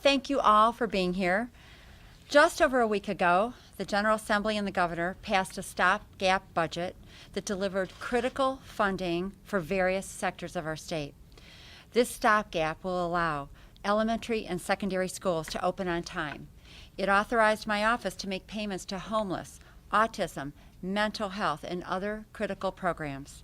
thank you all for being here. Just over a week ago, the General Assembly and the Governor passed a stopgap budget that delivered critical funding for various sectors of our state. This stopgap will allow elementary and secondary schools to open on time. It authorized my office to make payments to homeless, autism, mental health, and other critical programs.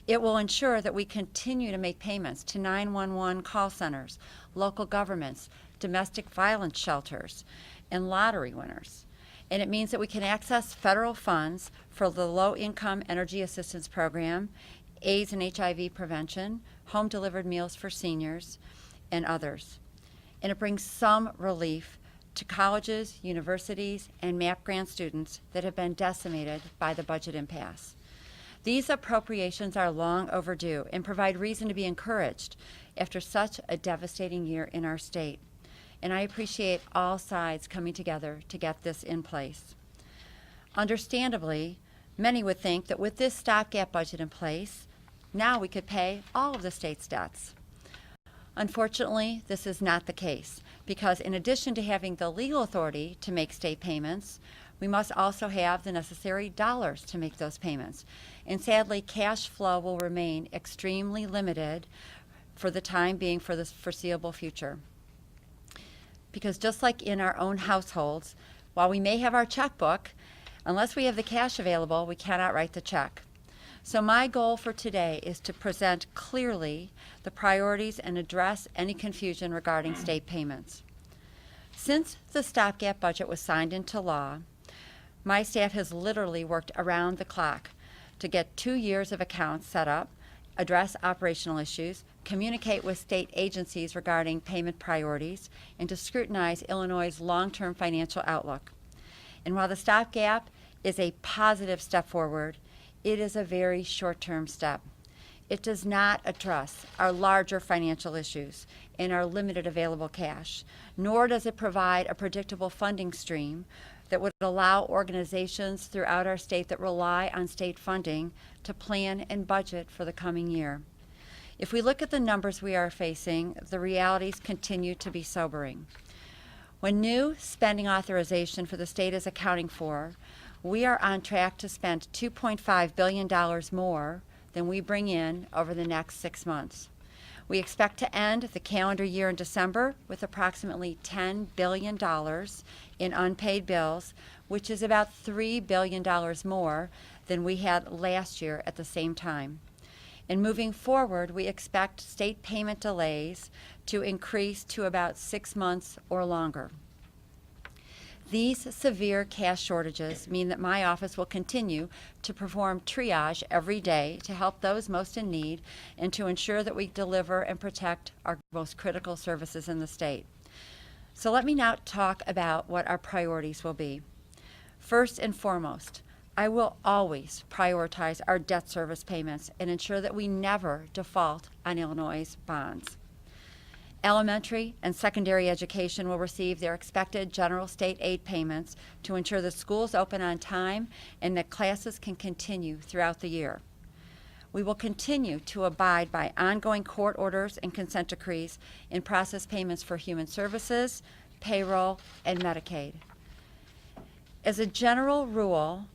It will ensure that we continue to make payments to 911 call centers, local governments, domestic violence shelters, and lottery winners. And it means that we can access federal funds for the Low-Income Energy Assistance Program, AIDS and HIV prevention, home-delivered meals for seniors, and others. And it brings some relief to colleges, universities, and MAP grant students that have been decimated by the budget impasse. These appropriations are long overdue and provide reason to be encouraged after such a devastating year in our state. And I appreciate all sides coming together to get this in place. Understandably, many would think that with this stopgap budget in place, now we could pay all of the state's debts. Unfortunately, this is not the case, because in addition to having the legal authority to make state payments, we must also have the necessary dollars to make those payments. And sadly, cash flow will remain extremely limited for the time being for the foreseeable future. Because just like in our own households, while we may have our checkbook, unless we have the cash available, we cannot write the check. So my goal for today is to present clearly the priorities and address any confusion regarding state payments. Since the stopgap budget was signed into law, my staff has literally worked around the clock to get 2 years of accounts set up, address operational issues, communicate with state agencies regarding payment priorities, and to scrutinize Illinois' long-term financial outlook. And while the stopgap is a positive step forward, it is a very short-term step. It does not address our larger financial issues and our limited available cash, nor does it provide a predictable funding stream that would allow organizations throughout our state that rely on state funding to plan and budget for the coming year. If we look at the numbers we are facing, the realities continue to be sobering. When new spending authorization for the state is accounting for, we are on track to spend $2.5 billion more than we bring in over the next 6 months. We expect to end the calendar year in December with approximately $10 billion in unpaid bills, which is about $3 billion more than we had last year at the same time. And moving forward, we expect state payment delays to increase to about 6 months or longer. These severe cash shortages mean that my office will continue to perform triage every day to help those most in need and to ensure that we deliver and protect our most critical services in the state. So let me now talk about what our priorities will be. First and foremost, I will always prioritize our debt service payments and ensure that we never default on Illinois' bonds. Elementary and secondary education will receive their expected general state aid payments to ensure the schools open on time and that classes can continue throughout the year. We will continue to abide by ongoing court orders and consent decrees and process payments for human services, payroll, and Medicaid. As a general rule,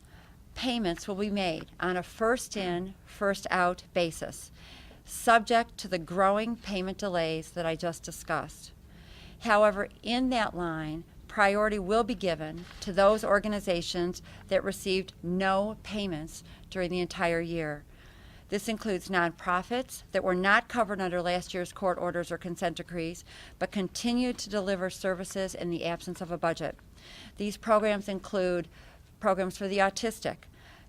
payments will be made on a first-in, first-out basis, subject to the growing payment delays that I just discussed. However, in that line, priority will be given to those organizations that received no payments during the entire year. This includes nonprofits that were not covered under last year's court orders or consent decrees, but continued to deliver services in the absence of a budget. These programs include programs for the autistic,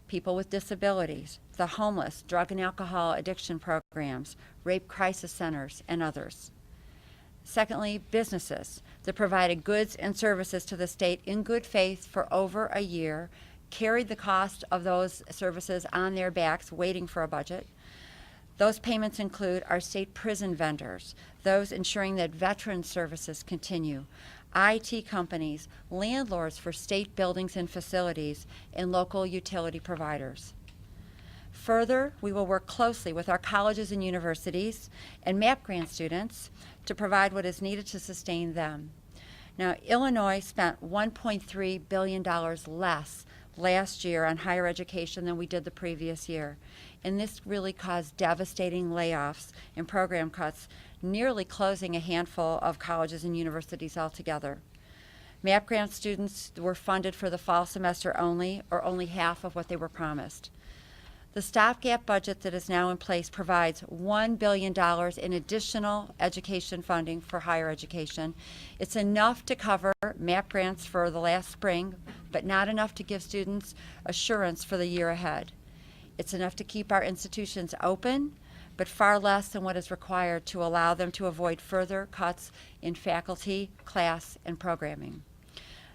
people with disabilities, the homeless, drug and alcohol addiction programs, rape crisis centers, and others. Secondly, businesses that provided goods and services to the state in good faith for over a year, carried the cost of those services on their backs waiting for a budget. Those payments include our state prison vendors, those ensuring that veteran services continue, IT companies, landlords for state buildings and facilities, and local utility providers. Further, we will work closely with our colleges and universities and MAP grant students to provide what is needed to sustain them. Now, Illinois spent $1.3 billion less last year on higher education than we did the previous year. And this really caused devastating layoffs and program cuts, nearly closing a handful of colleges and universities altogether. MAP grant students were funded for the fall semester only, or only half of what they were promised. The stopgap budget that is now in place provides $1 billion in additional education funding for higher education. It's enough to cover MAP grants for the last spring, but not enough to give students assurance for the year ahead. It's enough to keep our institutions open, but far less than what is required to allow them to avoid further cuts in faculty, class, and programming.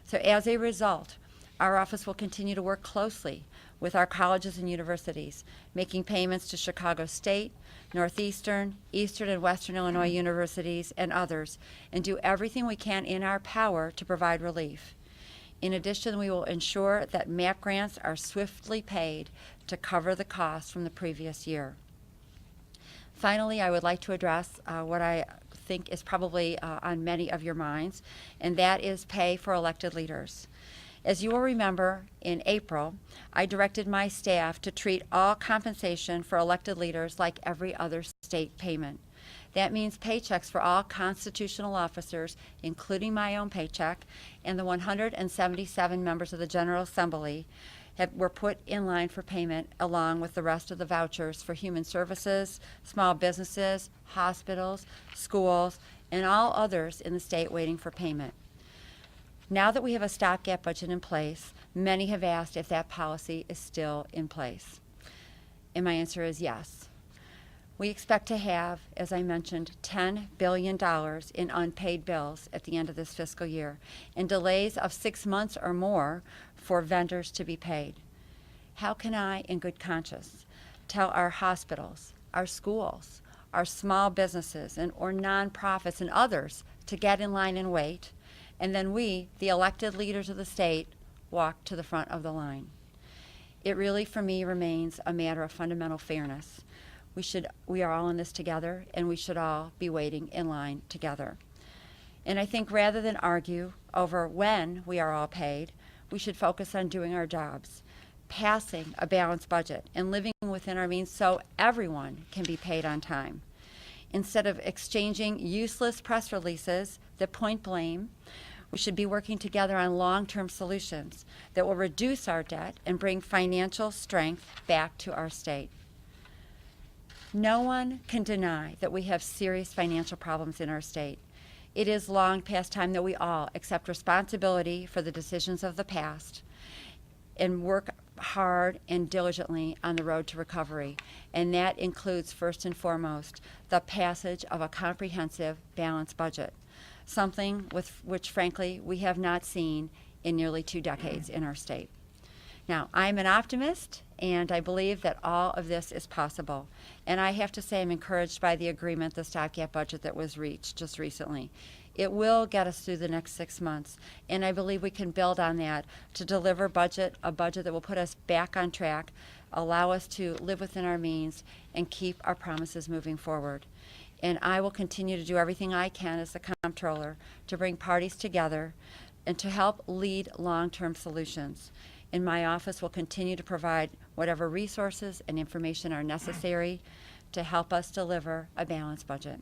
So as a result, our office will continue to work closely with our colleges and universities, making payments to Chicago State, Northeastern, Eastern and Western Illinois universities, and others, and do everything we can in our power to provide relief. In addition, we will ensure that MAP grants are swiftly paid to cover the costs from the previous year. Finally, I would like to address what I think is probably on many of your minds, and that is pay for elected leaders. As you will remember, in April, I directed my staff to treat all compensation for elected leaders like every other state payment. That means paychecks for all constitutional officers, including my own paycheck, and the 177 members of the General Assembly were put in line for payment along with the rest of the vouchers for human services, small businesses, hospitals, schools, and all others in the state waiting for payment. Now that we have a stopgap budget in place, many have asked if that policy is still in place. And my answer is yes. We expect to have, as I mentioned, $10 billion in unpaid bills at the end of this fiscal year, and delays of 6 months or more for vendors to be paid. How can I, in good conscience, tell our hospitals, our schools, our small businesses, or nonprofits and others to get in line and wait, and then we, the elected leaders of the state, walk to the front of the line? It really, for me, remains a matter of fundamental fairness. We are all in this together, and we should all be waiting in line together. And I think rather than argue over when we are all paid, we should focus on doing our jobs, passing a balanced budget, and living within our means so everyone can be paid on time. Instead of exchanging useless press releases that point blame, we should be working together on long-term solutions that will reduce our debt and bring financial strength back to our state. No one can deny that we have serious financial problems in our state. It is long past time that we all accept responsibility for the decisions of the past and work hard and diligently on the road to recovery. And that includes, first and foremost, the passage of a comprehensive, balanced budget, something which, frankly, we have not seen in nearly 2 decades in our state. Now, I'm an optimist, and I believe that all of this is possible. And I have to say I'm encouraged by the agreement, the stopgap budget that was reached just recently. It will get us through the next 6 months, and I believe we can build on that to deliver a budget that will put us back on track, allow us to live within our means, and keep our promises moving forward. And I will continue to do everything I can as the comptroller to bring parties together and to help lead long-term solutions. And my office will continue to provide whatever resources and information are necessary to help us deliver a balanced budget.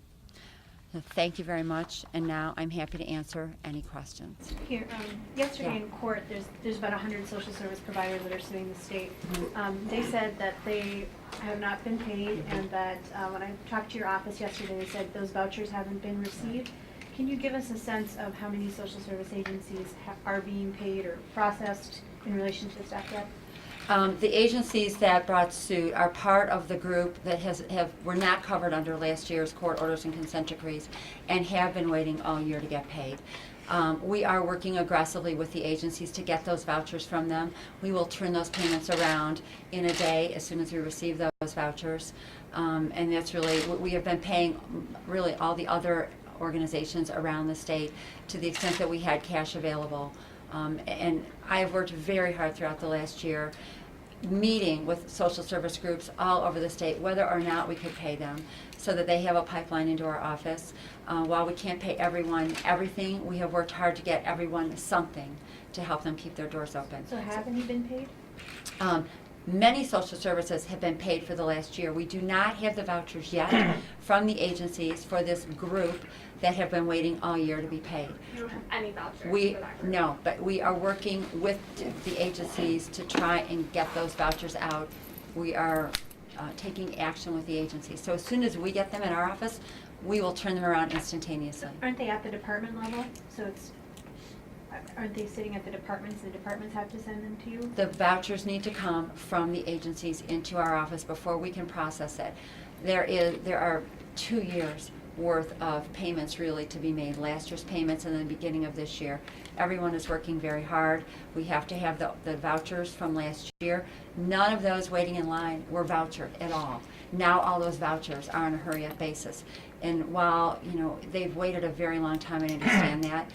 So thank you very much, and now I'm happy to answer any questions. Here, yesterday in court, there's about 100 social service providers that are suing the state. They said that they have not been paid, and that when I talked to your office yesterday, they said those vouchers haven't been received. Can you give us a sense of how many social service agencies are being paid or processed in relation to the stopgap? The agencies that brought suit are part of the group that were not covered under last year's court orders and consent decrees and have been waiting all year to get paid. We are working aggressively with the agencies to get those vouchers from them. We will turn those payments around in a day as soon as we receive those vouchers. And that's really, we have been paying really all the other organizations around the state to the extent that we had cash available. And I have worked very hard throughout the last year meeting with social service groups all over the state, whether or not we could pay them, so that they have a pipeline into our office. While we can't pay everyone everything, we have worked hard to get everyone something to help them keep their doors open. So haven't you been paid? Many social services have been paid for the last year. We do not have the vouchers yet from the agencies for this group that have been waiting all year to be paid. You don't have any vouchers for that group? No, but we are working with the agencies to try and get those vouchers out. We are taking action with the agencies. So as soon as we get them in our office, we will turn them around instantaneously. Aren't they at the department level? So aren't they sitting at the departments? The departments have to send them to you? The vouchers need to come from the agencies into our office before we can process it. There are 2 years worth of payments really to be made, last year's payments and then the beginning of this year. Everyone is working very hard. We have to have the vouchers from last year. None of those waiting in line were vouchered at all. Now all those vouchers are on a hurry-up basis. And while, they've waited a very long time, I understand that,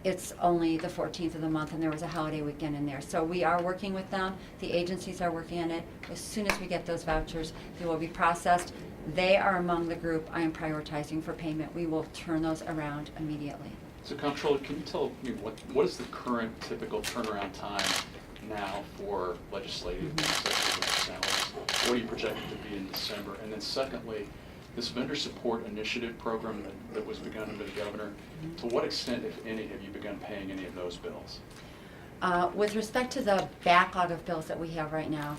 it's only the 14th of the month and there was a holiday weekend in there. So we are working with them. The agencies are working on it. As soon as we get those vouchers, they will be processed. They are among the group I am prioritizing for payment. We will turn those around immediately. So Comptroller, can you tell me what is the current typical turnaround time now for legislative and executive salaries? What are you projected to be in December? And then secondly, this vendor support initiative program that was begun under the governor, to what extent, if any, have you begun paying any of those bills? With respect to the backlog of bills that we have right now,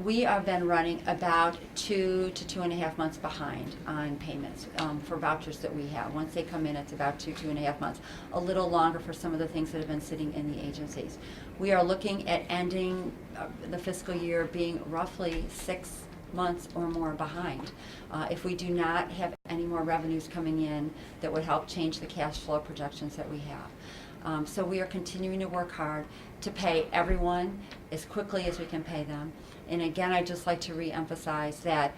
we have been running about 2 to 2.5 months behind on payments for vouchers that we have. Once they come in, it's about 2.5 months. A little longer for some of the things that have been sitting in the agencies. We are looking at ending the fiscal year being roughly 6 months or more behind. If we do not have any more revenues coming in that would help change the cash flow projections that we have. So we are continuing to work hard to pay everyone as quickly as we can pay them. And again, I'd just like to re-emphasize that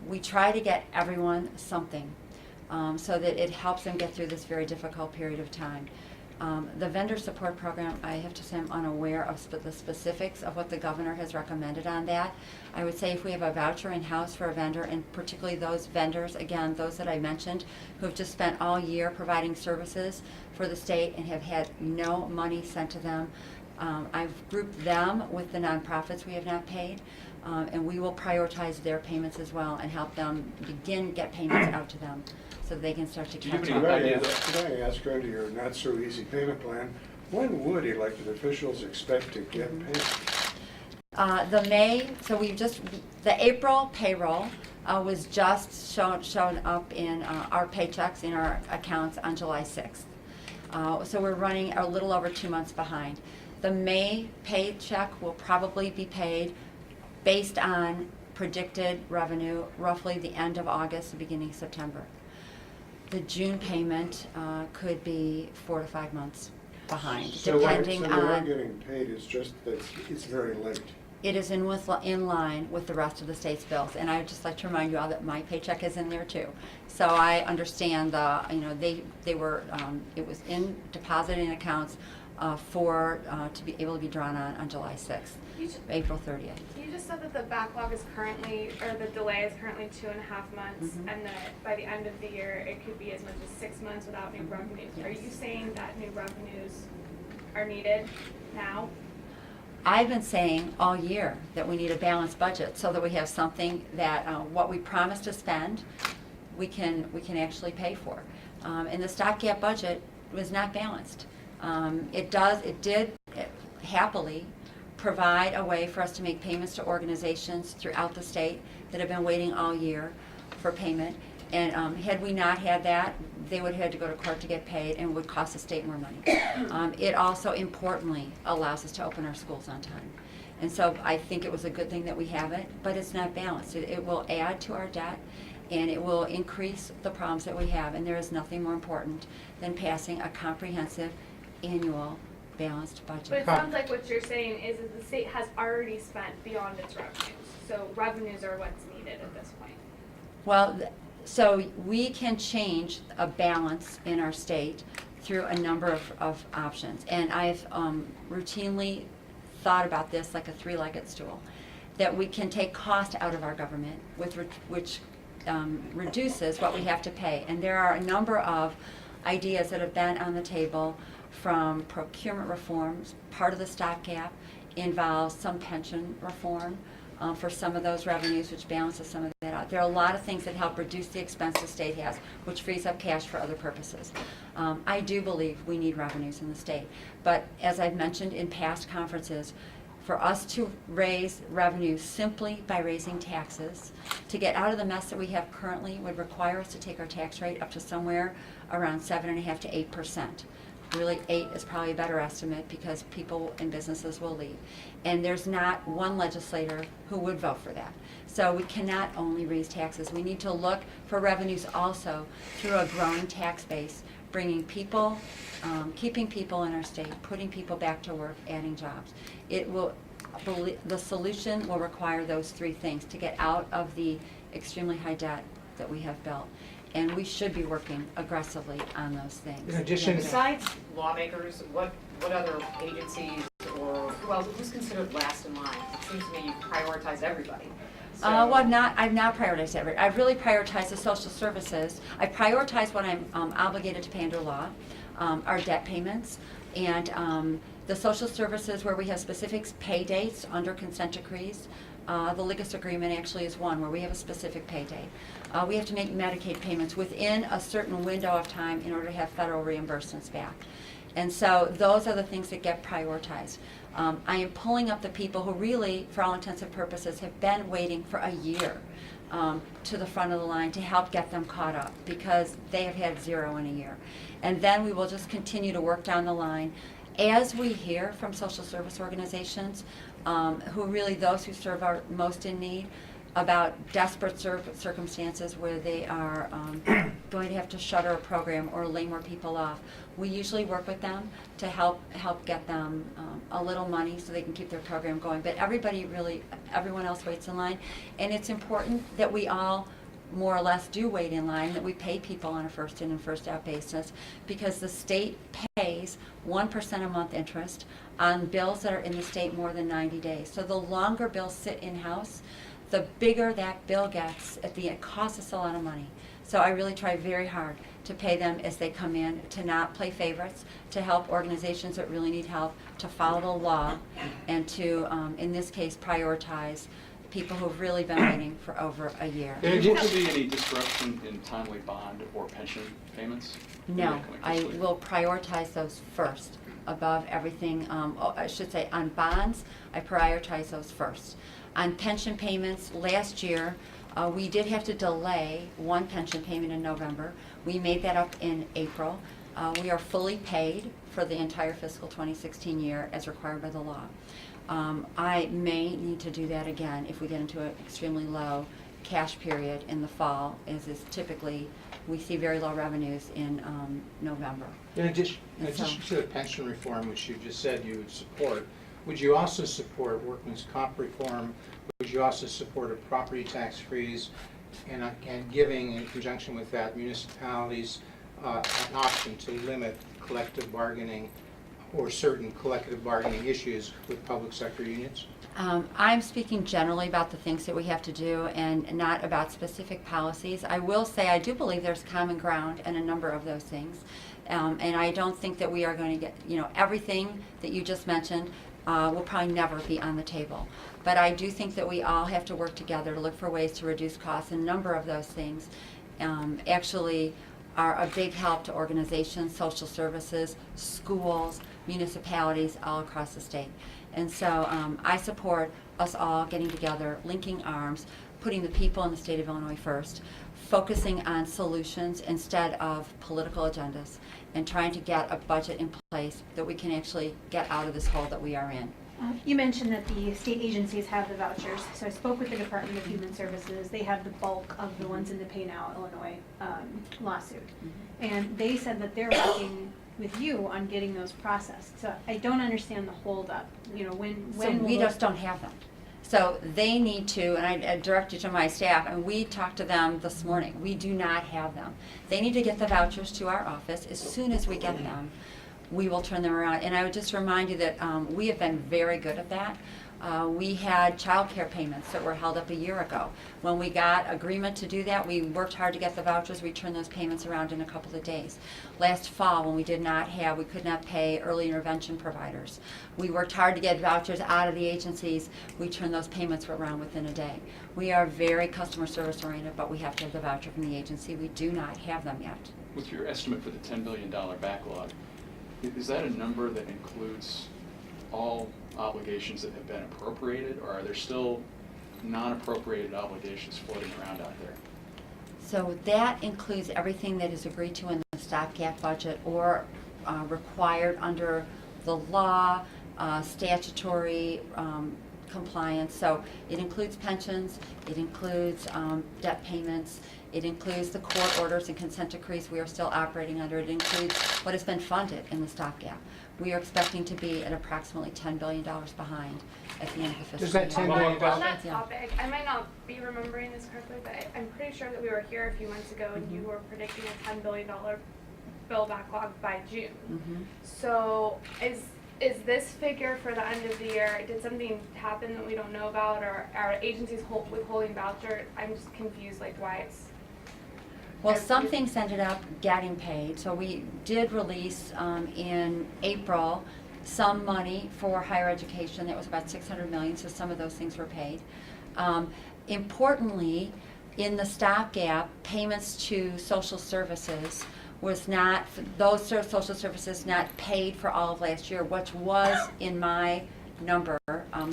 we try to get everyone something so that it helps them get through this very difficult period of time. The vendor support program, I have to say I'm unaware of the specifics of what the governor has recommended on that. I would say if we have a voucher in-house for a vendor, and particularly those vendors, again, those that I mentioned, who have just spent all year providing services for the state and have had no money sent to them, I've grouped them with the nonprofits we have not paid, and we will prioritize their payments as well and help them get payments out to them so they can start to Do you have catch any up. idea Could I ask under your not-so-easy payment plan, when would elected officials expect to get paid? The April payroll was just shown up in our paychecks in our accounts on July 6th. So we're running a little over 2 months behind. The May paycheck will probably be paid based on predicted revenue, roughly the end of August, the beginning of September. The June payment could be 4 to 5 months behind, depending So on. what I'm getting paid is just that it's very late. It is in line with the rest of the state's bills, and I would just like to remind you all that my paycheck is in there too. So I understand they were it was deposited in accounts to be able to be drawn on July 6th, April 30th. You just said that the backlog is currently, or the delay is currently 2.5 months, and that by the end of the year, it could be as much as 6 months without new revenues. Yes. Are you saying that new revenues are needed now? I've been saying all year that we need a balanced budget so that we have something that what we promised to spend, we can actually pay for. And the stopgap budget was not balanced. It did happily provide a way for us to make payments to organizations throughout the state that have been waiting all year for payment. And had we not had that, they would have had to go to court to get paid and would cost the state more money. It also importantly allows us to open our schools on time. And so I think it was a good thing that we have it, but it's not balanced. It will add to our debt and it will increase the problems that we have. And there is nothing more important than passing a comprehensive annual balanced budget. But it sounds like what you're saying is that the state has already spent beyond its revenues. So revenues are what's needed at this point. Well, so we can change a balance in our state through a number of options. And I've routinely thought about this like a three-legged stool, that we can take cost out of our government, which reduces what we have to pay. And there are a number of ideas that have been on the table, from procurement reforms. Part of the stopgap involves some pension reform for some of those revenues, which balances some of that out. There are a lot of things that help reduce the expense the state has, which frees up cash for other purposes. I do believe we need revenues in the state, but as I've mentioned in past conferences, for us to raise revenues simply by raising taxes, to get out of the mess that we have currently, would require us to take our tax rate up to somewhere around 7.5% to 8%. Really, 8 is probably a better estimate, because people and businesses will leave. And there's not one legislator who would vote for that. So we cannot only raise taxes. We need to look for revenues also through a growing tax base, bringing people, keeping people in our state, putting people back to work, adding jobs. The solution will require those three things to get out of the extremely high debt that we have built. And we should be working aggressively on those things. In addition, Besides lawmakers, what other agencies or who's considered last in line? It seems to me you prioritize everybody. So- Well, I've not prioritized everything. I've really prioritized the social services. I've prioritized what I'm obligated to pay under law, our debt payments, and the social services where we have specific pay dates under consent decrees. The Ligas agreement actually is one where we have a specific pay date. We have to make Medicaid payments within a certain window of time in order to have federal reimbursements back. And so those are the things that get prioritized. I am pulling up the people who really, for all intents and purposes, have been waiting for a year to the front of the line to help get them caught up, because they have had zero in a year. And then we will just continue to work down the line as we hear from social service organizations, those who serve are most in need, about desperate circumstances where they are going to have to shutter a program or lay more people off. We usually work with them to help get them a little money so they can keep their program going. But everyone else waits in line, and it's important that we all more or less do wait in line, that we pay people on a first in and first out basis, because the state pays 1% a month interest on bills that are in the state more than 90 days. So the longer bills sit in-house, the bigger that bill gets. It costs us a lot of money. So I really try very hard to pay them as they come in, to not play favorites, to help organizations that really need help, to follow the law, and to, in this case, prioritize people who've really been waiting for over a year. Will there be any disruption in timely bond or pension payments? No, I will prioritize those first above everything. I should say, on bonds, I prioritize those first. On pension payments, last year, we did have to delay one pension payment in November. We made that up in April. We are fully paid for the entire fiscal 2016 year as required by the law. I may need to do that again if we get into an extremely low cash period in the fall, as is typically, we see very low revenues in November. in addition to the pension reform, which you just said you would support, would you also support workman's comp reform? Would you also support a property tax freeze, and giving, in conjunction with that, municipalities an option to limit collective bargaining or certain collective bargaining issues with public sector unions? I'm speaking generally about the things that we have to do and not about specific policies. I will say I do believe there's common ground in a number of those things. And I don't think that we are going to get, everything that you just mentioned will probably never be on the table. But I do think that we all have to work together to look for ways to reduce costs. And a number of those things actually are a big help to organizations, social services, schools, municipalities all across the state. And so I support us all getting together, linking arms, putting the people in the state of Illinois first, focusing on solutions instead of political agendas, and trying to get a budget in place that we can actually get out of this hole that we are in. You mentioned that the state agencies have the vouchers. So I spoke with the Department of Human Services. They have the bulk of the ones in the Pay Now Illinois lawsuit. And they said that they're working with you on getting those processed. So I don't understand the holdup. When So we just don't have them. So they need to, and I direct you to my staff, and we talked to them this morning. We do not have them. They need to get the vouchers to our office as soon as we get them. we will turn them around. And I would just remind you that we have been very good at that. We had child care payments that were held up a year ago. When we got agreement to do that, we worked hard to get the vouchers. We turned those payments around in a couple of days. Last fall, when we could not pay early intervention providers, we worked hard to get vouchers out of the agencies. We turned those payments around within a day. We are very customer service oriented, but we have to have the voucher from the agency. We do not have them yet. With your estimate for the $10 billion backlog, is that a number that includes all obligations that have been appropriated, or are there still non-appropriated obligations floating around out there? So that includes everything that is agreed to in the stopgap budget or required under the law, statutory compliance. So it includes pensions, it includes debt payments, it includes the court orders and consent decrees we are still operating under. It includes what has been funded in the stopgap. We are expecting to be at approximately $10 billion behind at the end of the fiscal Does year. that $10 Well, billion on that Yeah. topic, I might not be remembering this correctly, but I'm pretty sure that we were here a few months ago and you were predicting a $10 billion bill backlog by June. Mhm. So is this figure for the end of the year, did something happen that we don't know about, or are agencies withholding voucher? I'm just confused, like why it's. Well, some things ended up getting paid. So we did release in April some money for higher education. That was about $600 million, so some of those things were paid. Importantly, in the stopgap, payments to social services was not, those social services not paid for all of last year, which was in my number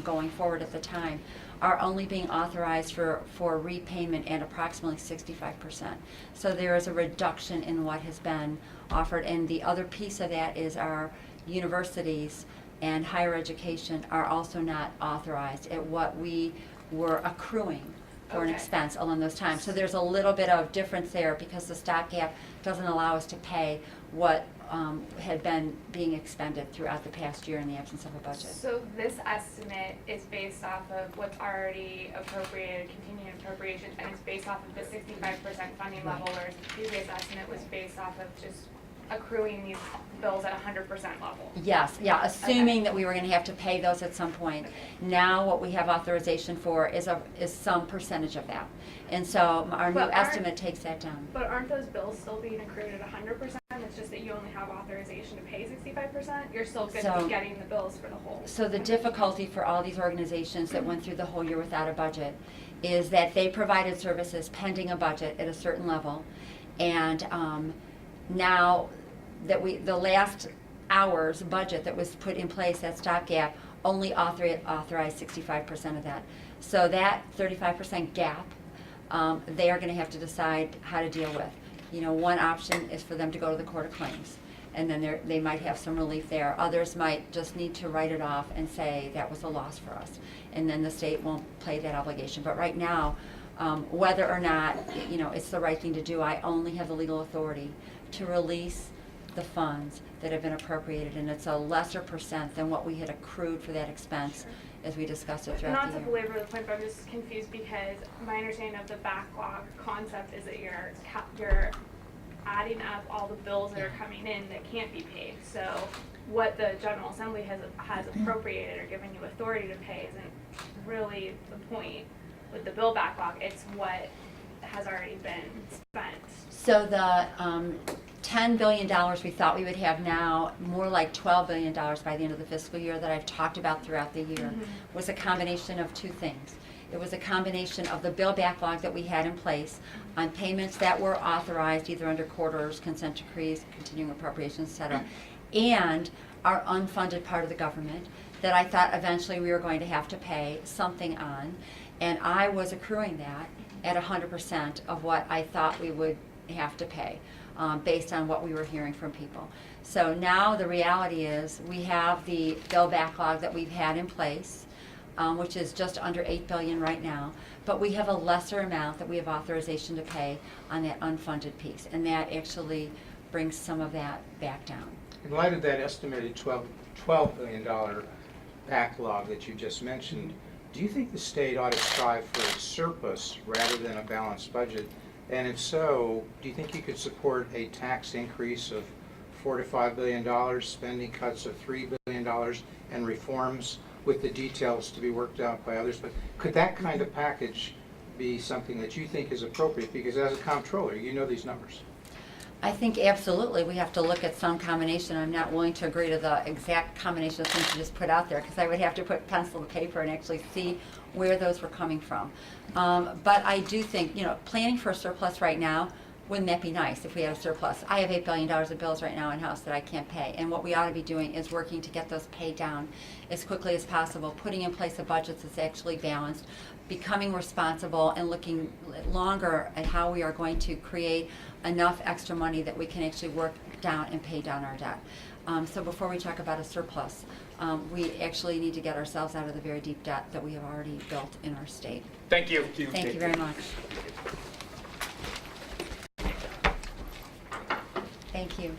going forward at the time, are only being authorized for repayment at approximately 65%. So there is a reduction in what has been offered. And the other piece of that is our universities and higher education are also not authorized at what we were accruing for an Okay. expense along those times. So there's a little bit of difference there because the stopgap doesn't allow us to pay what had been being expended throughout the past year in the absence of a budget. So this estimate is based off of what's already appropriated, continuing appropriation, and it's based off of the 65% funding level, whereas the previous estimate was based off of just accruing these bills at 100% level. Yes, yeah, assuming that we were going to have to pay those at some point. Now what we have authorization for is some percentage of that. And so our new But aren't- estimate takes that down. But aren't those bills still being accrued at 100%? It's just that you only have authorization to pay 65%? You're still going to So- be getting the bills for the whole. So the difficulty for all these organizations that went through the whole year without a budget is that they provided services pending a budget at a certain level. And now that the last hour's budget that was put in place, that stopgap, only authorized 65% of that. So that 35% gap, they are going to have to decide how to deal with. You know, one option is for them to go to the Court of Claims, and then they might have some relief there. Others might just need to write it off and say that was a loss for us, and then the state won't pay that obligation. But right now, whether or not, you know, it's the right thing to do, I only have the legal authority to release the funds that have been appropriated, and it's a lesser percent than what we had accrued for that expense as we discussed it throughout Not the to year. belabor the point, but I'm just confused because my understanding of the backlog concept is that you're adding up all the bills that are coming in that can't be paid. So what the General Assembly has appropriated or given you authority to pay isn't really the point with the bill backlog. It's what has already been spent. So the $10 billion we thought we would have now, more like $12 billion by the end of the fiscal year that I've talked about throughout the year, was a combination of two things. It was a combination of the bill backlog that we had in place on payments that were authorized either under court orders, consent decrees, continuing appropriations, et cetera, and our unfunded part of the government that I thought eventually we were going to have to pay something on, and I was accruing that at 100% of what I thought we would have to pay based on what we were hearing from people. So now the reality is we have the bill backlog that we've had in place, which is just under $8 billion right now, but we have a lesser amount that we have authorization to pay on that unfunded piece, and that actually brings some of that back down. In light of that estimated $12 billion backlog that you just mentioned, do you think the state ought to strive for a surplus rather than a balanced budget? And if so, do you think you could support a tax increase of $4 to $5 billion, spending cuts of $3 billion, and reforms with the details to be worked out by others. But could that kind of package be something that you think is appropriate? Because as a comptroller, you know these numbers. I think absolutely we have to look at some combination. I'm not willing to agree to the exact combination of things you just put out there because I would have to put pencil to paper and actually see where those were coming from. But I do think, planning for a surplus right now, wouldn't that be nice if we had a surplus? I have $8 billion of bills right now in-house that I can't pay. And what we ought to be doing is working to get those paid down as quickly as possible, putting in place a budget that's actually balanced, becoming responsible and looking longer at how we are going to create enough extra money that we can actually work down and pay down our debt. So before we talk about a surplus, we actually need to get ourselves out of the very deep debt that we have already built in our state. Thank you. Thank you very much. Thank you.